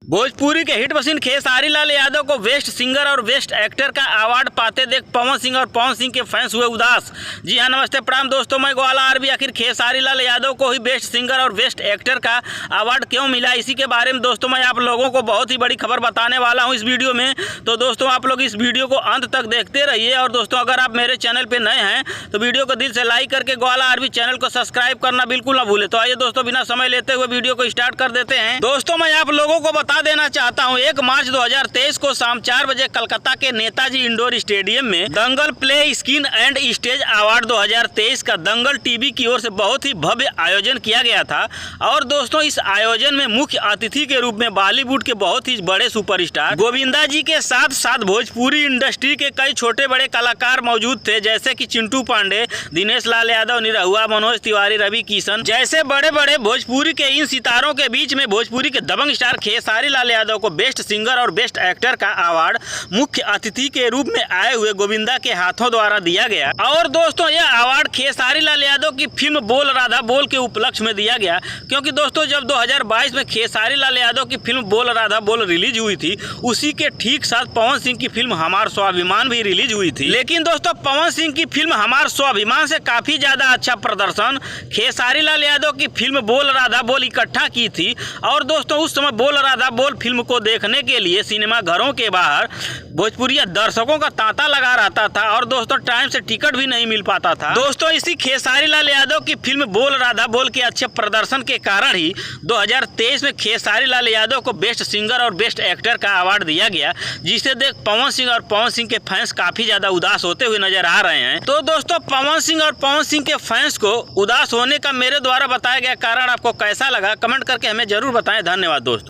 भोजपुरी के hit machine Khesari Lal Yadav को best singer और बेस्ट एक्टर का अवार्ड पाते देख पवन सिंह और पवन सिंह के फैंस हुए उदास। जी हाँ, नमस्ते प्रणाम दोस्तों, मैं ग्वाला आरबी। आखिर खेसारी लाल यादव को ही बेस्ट सिंगर और बेस्ट एक्टर का अवार्ड क्यों मिला, इसी के बारे में दोस्तों मैं आप लोगों को बहुत ही बड़ी खबर बताने वाला हूँ इस वीडियो में। तो दोस्तों आप लोग इस वीडियो को अंत तक देखते रहिए। और दोस्तों अगर आप मेरे चैनल पर नए हैं तो वीडियो को दिल से लाइक करके ग्वाला आरबी चैनल को सब्सक्राइब करना बिल्कुल ना भूले। तो आइए दोस्तों बिना समय लेते हुए वीडियो को स्टार्ट कर देते हैं। दोस्तों मैं आप लोगों को बता देना चाहता हूं 1 मार्च 2023 को शाम 4 बजे कलकत्ता के नेताजी इंडोर स्टेडियम में Dangal play screen and stage award 2023 का दंगल टीवी की ओर से बहुत ही भव्य आयोजन किया गया था। और दोस्तों इस आयोजन में मुख्य अतिथि के रूप में बॉलीवुड के बहुत ही बड़े सुपरस्टार गोविंदा जी के साथ साथ भोजपुरी इंडस्ट्री के कई छोटे बड़े कलाकार मौजूद थे, जैसे कि चिंटू पांडे, दिनेश लाल यादव, निरहुआ, मनोज तिवारी, रवि किशन जैसे बड़े बड़े भोजपुरी के इन सितारों के बीच में भोजपुरी के दबंग स्टार खेसारी लाल यादव को बेस्ट सिंगर और बेस्ट एक्टर का अवार्ड मुख्य अतिथि के रूप में आए हुए गोविंदा के हाथों द्वारा दिया गया। और दोस्तों यह अवार्ड खेसारी लाल यादव की फिल्म बोल राधा बोल के उपलक्ष्य में दिया गया, क्योंकि दोस्तों जब 2022 में खेसारी लाल यादव की फिल्म बोल राधा बोल रिलीज हुई थी, उसी के ठीक साथ पवन सिंह की फिल्म हमार स्वाभिमान भी रिलीज हुई थी। लेकिन दोस्तों पवन सिंह की फिल्म हमार स्वाभिमान से काफी ज्यादा अच्छा प्रदर्शन खेसारी लाल यादव की फिल्म बोल राधा बोल इकट्ठा की थी। और दोस्तों उस समय बोल राधा बोल फिल्म को देखने के लिए सिनेमा घरों के बाहर भोजपुरिया दर्शकों का तांता लगा रहता था और दोस्तों टाइम से टिकट भी नहीं मिल पाता था। दोस्तों इसी खेसारी लाल यादव की फिल्म बोल राधा बोल के अच्छे प्रदर्शन के कारण ही 2023 में खेसारी लाल यादव को बेस्ट सिंगर और बेस्ट एक्टर का अवार्ड दिया गया, जिसे देख पवन सिंह और पवन सिंह के फैंस काफी ज्यादा उदास होते हुए नजर आ रहे हैं। तो दोस्तों पवन सिंह और पवन सिंह के फैंस को उदास होने का मेरे द्वारा बताया गया कारण आपको कैसा लगा, कमेंट करके हमें जरूर बताएं। धन्यवाद दोस्तों।